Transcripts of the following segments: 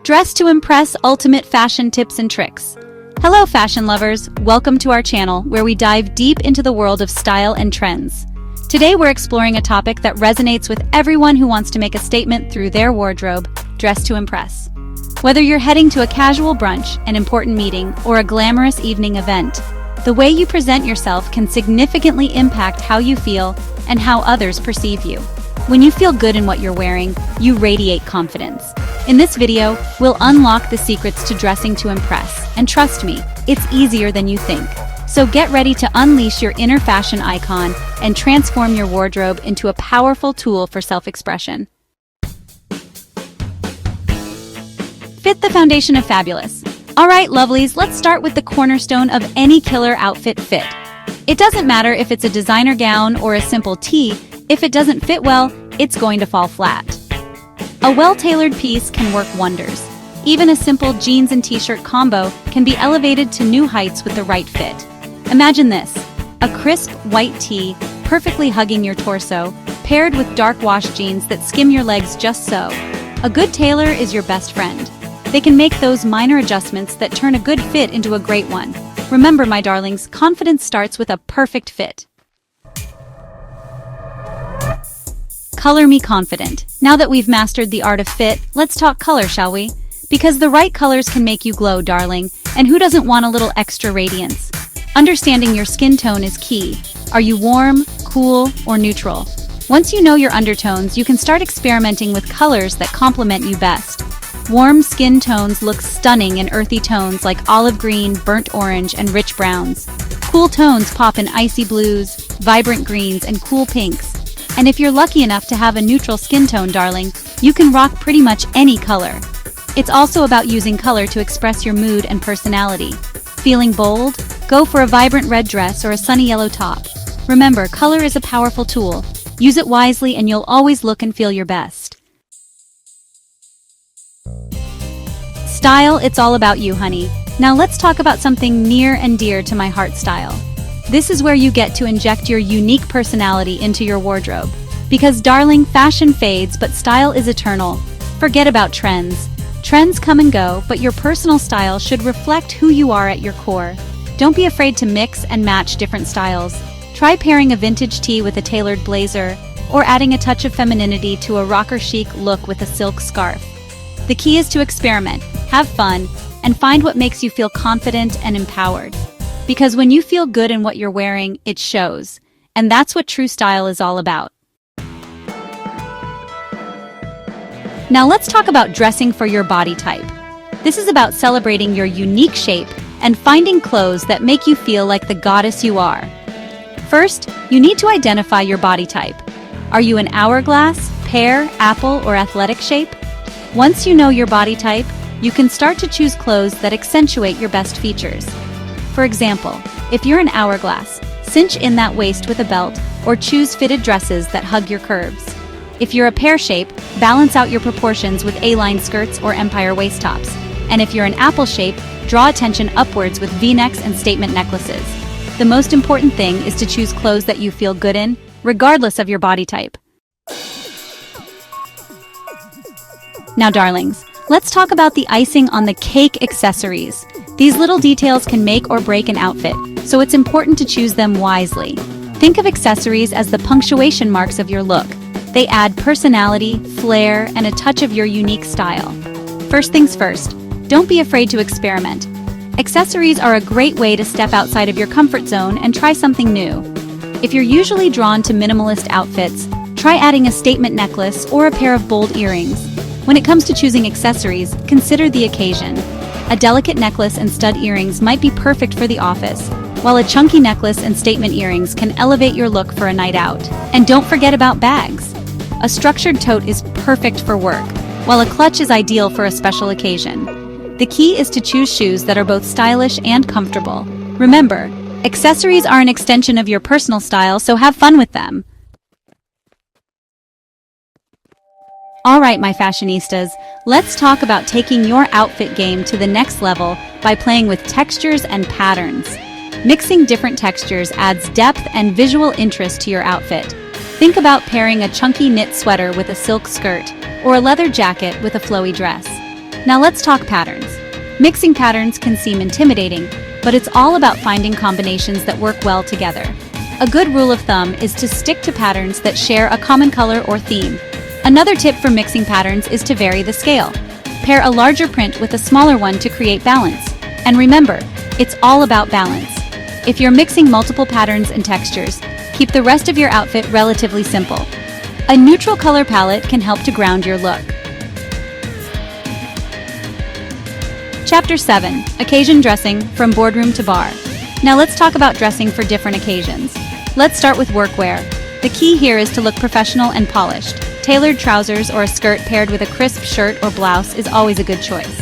Dress to Impress Ultimate Fashion Tips and Tricks. Hello fashion lovers, welcome to our channel where we dive deep into the world of style and trends. Today we're exploring a topic that resonates with everyone who wants to make a statement through their wardrobe, dress to impress. Whether you're heading to a casual brunch, an important meeting, or a glamorous evening event, the way you present yourself can significantly impact how you feel and how others perceive you. When you feel good in what you're wearing, you radiate confidence. In this video, we'll unlock the secrets to dressing to impress, and trust me, it's easier than you think. So get ready to unleash your inner fashion icon and transform your wardrobe into a powerful tool for self-expression. Fit the foundation of fabulous. Alright, lovelies, let's start with the cornerstone of any killer outfit: fit. It doesn't matter if it's a designer gown or a simple tee, if it doesn't fit well, it's going to fall flat. A well-tailored piece can work wonders. Even a simple jeans and t-shirt combo can be elevated to new heights with the right fit. Imagine this: a crisp white tee, perfectly hugging your torso, paired with dark wash jeans that skim your legs just so. A good tailor is your best friend. They can make those minor adjustments that turn a good fit into a great one. Remember, my darlings, confidence starts with a perfect fit. Color me confident. Now that we've mastered the art of fit, let's talk color, shall we? Because the right colors can make you glow, darling, and who doesn't want a little extra radiance? Understanding your skin tone is key. Are you warm, cool, or neutral? Once you know your undertones, you can start experimenting with colors that complement you best. Warm skin tones look stunning in earthy tones like olive green, burnt orange, and rich browns. Cool tones pop in icy blues, vibrant greens, and cool pinks. And if you're lucky enough to have a neutral skin tone, darling, you can rock pretty much any color. It's also about using color to express your mood and personality. Feeling bold? Go for a vibrant red dress or a sunny yellow top. Remember, color is a powerful tool. Use it wisely and you'll always look and feel your best. Style, it's all about you, honey. Now let's talk about something near and dear to my heart: style. This is where you get to inject your unique personality into your wardrobe. Because darling, fashion fades, but style is eternal. Forget about trends. Trends come and go, but your personal style should reflect who you are at your core. Don't be afraid to mix and match different styles. Try pairing a vintage tee with a tailored blazer, or adding a touch of femininity to a rocker chic look with a silk scarf. The key is to experiment, have fun, and find what makes you feel confident and empowered. Because when you feel good in what you're wearing, it shows. And that's what true style is all about. Now let's talk about dressing for your body type. This is about celebrating your unique shape and finding clothes that make you feel like the goddess you are. First, you need to identify your body type. Are you an hourglass, pear, apple, or athletic shape? Once you know your body type, you can start to choose clothes that accentuate your best features. For example, if you're an hourglass, cinch in that waist with a belt or choose fitted dresses that hug your curves. If you're a pear shape, balance out your proportions with A-line skirts or empire waist tops. And if you're an apple shape, draw attention upwards with V-necks and statement necklaces. The most important thing is to choose clothes that you feel good in, regardless of your body type. Now, darlings, let's talk about the icing on the cake: accessories. These little details can make or break an outfit, so it's important to choose them wisely. Think of accessories as the punctuation marks of your look. They add personality, flair, and a touch of your unique style. First things first, don't be afraid to experiment. Accessories are a great way to step outside of your comfort zone and try something new. If you're usually drawn to minimalist outfits, try adding a statement necklace or a pair of bold earrings. When it comes to choosing accessories, consider the occasion. A delicate necklace and stud earrings might be perfect for the office, while a chunky necklace and statement earrings can elevate your look for a night out. And don't forget about bags. A structured tote is perfect for work, while a clutch is ideal for a special occasion. The key is to choose shoes that are both stylish and comfortable. Remember, accessories are an extension of your personal style, so have fun with them. Alright, my fashionistas, let's talk about taking your outfit game to the next level by playing with textures and patterns. Mixing different textures adds depth and visual interest to your outfit. Think about pairing a chunky knit sweater with a silk skirt, or a leather jacket with a flowy dress. Now let's talk patterns. Mixing patterns can seem intimidating, but it's all about finding combinations that work well together. A good rule of thumb is to stick to patterns that share a common color or theme. Another tip for mixing patterns is to vary the scale. Pair a larger print with a smaller one to create balance. And remember, it's all about balance. If you're mixing multiple patterns and textures, keep the rest of your outfit relatively simple. A neutral color palette can help to ground your look. Chapter 7. Occasion Dressing, from boardroom to bar. Now let's talk about dressing for different occasions. Let's start with workwear. The key here is to look professional and polished. Tailored trousers or a skirt paired with a crisp shirt or blouse is always a good choice.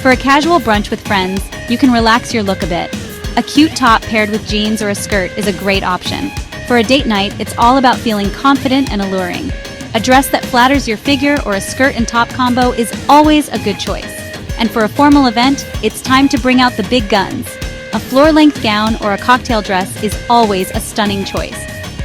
For a casual brunch with friends, you can relax your look a bit. A cute top paired with jeans or a skirt is a great option. For a date night, it's all about feeling confident and alluring. A dress that flatters your figure or a skirt and top combo is always a good choice. And for a formal event, it's time to bring out the big guns. A floor-length gown or a cocktail dress is always a stunning choice.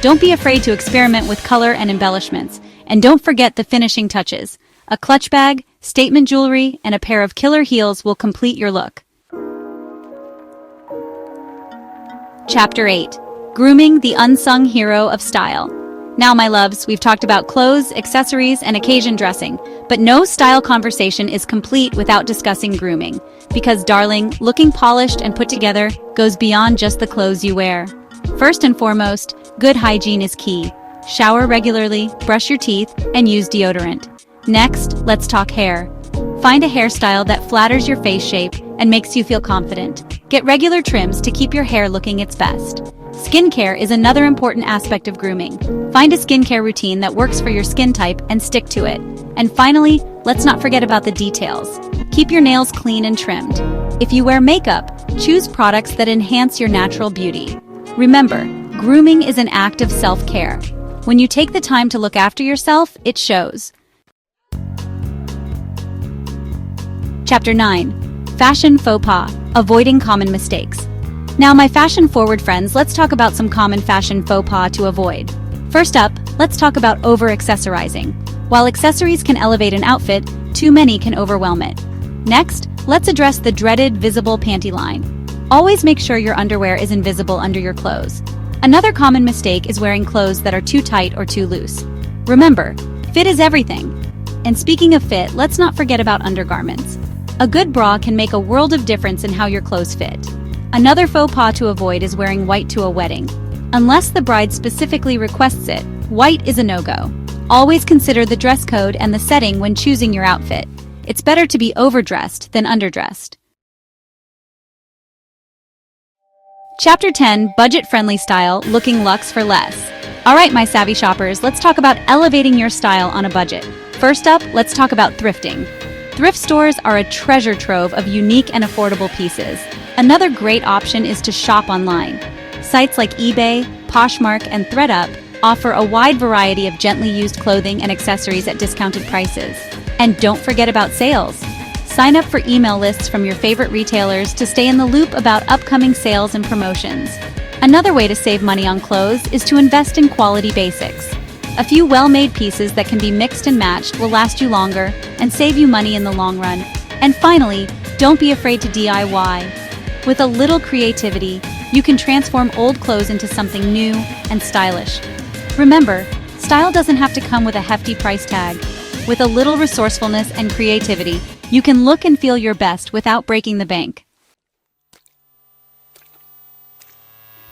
Don't be afraid to experiment with color and embellishments. And don't forget the finishing touches. A clutch bag, statement jewelry, and a pair of killer heels will complete your look. Chapter 8. Grooming, the unsung hero of style. Now, my loves, we've talked about clothes, accessories, and occasion dressing, but no style conversation is complete without discussing grooming. Because, darling, looking polished and put together goes beyond just the clothes you wear. First and foremost, good hygiene is key. Shower regularly, brush your teeth, and use deodorant. Next, let's talk hair. Find a hairstyle that flatters your face shape and makes you feel confident. Get regular trims to keep your hair looking its best. Skincare is another important aspect of grooming. Find a skincare routine that works for your skin type and stick to it. And finally, let's not forget about the details. Keep your nails clean and trimmed. If you wear makeup, choose products that enhance your natural beauty. Remember, grooming is an act of self-care. When you take the time to look after yourself, it shows. Chapter 9. Fashion faux pas, avoiding common mistakes. Now, my fashion-forward friends, let's talk about some common fashion faux pas to avoid. First up, let's talk about over-accessorizing. While accessories can elevate an outfit, too many can overwhelm it. Next, let's address the dreaded visible panty line. Always make sure your underwear is invisible under your clothes. Another common mistake is wearing clothes that are too tight or too loose. Remember, fit is everything. And speaking of fit, let's not forget about undergarments. A good bra can make a world of difference in how your clothes fit. Another faux pas to avoid is wearing white to a wedding. Unless the bride specifically requests it, white is a no-go. Always consider the dress code and the setting when choosing your outfit. It's better to be overdressed than underdressed. Chapter 10. Budget-friendly style, looking luxe for less. Alright, my savvy shoppers, let's talk about elevating your style on a budget. First up, let's talk about thrifting. Thrift stores are a treasure trove of unique and affordable pieces. Another great option is to shop online. Sites like eBay, Poshmark, and ThredUp offer a wide variety of gently used clothing and accessories at discounted prices. And don't forget about sales. Sign up for email lists from your favorite retailers to stay in the loop about upcoming sales and promotions. Another way to save money on clothes is to invest in quality basics. A few well-made pieces that can be mixed and matched will last you longer and save you money in the long run. And finally, don't be afraid to DIY. With a little creativity, you can transform old clothes into something new and stylish. Remember, style doesn't have to come with a hefty price tag. With a little resourcefulness and creativity, you can look and feel your best without breaking the bank.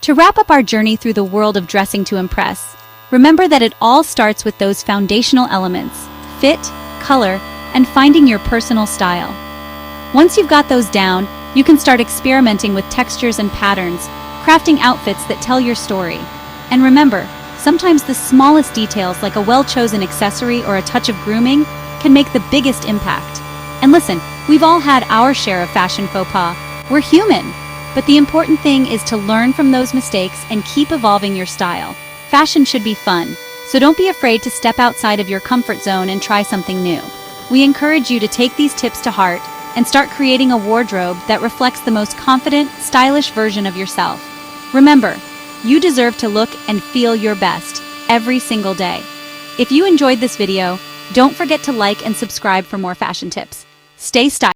To wrap up our journey through the world of dressing to impress, remember that it all starts with those foundational elements: fit, color, and finding your personal style. Once you've got those down, you can start experimenting with textures and patterns, crafting outfits that tell your story. And remember, sometimes the smallest details, like a well-chosen accessory or a touch of grooming, can make the biggest impact. And listen, we've all had our share of fashion faux pas. We're human. But the important thing is to learn from those mistakes and keep evolving your style. Fashion should be fun, so don't be afraid to step outside of your comfort zone and try something new. We encourage you to take these tips to heart and start creating a wardrobe that reflects the most confident, stylish version of yourself. Remember, you deserve to look and feel your best every single day. If you enjoyed this video, don't forget to like and subscribe for more fashion tips. Stay stylish.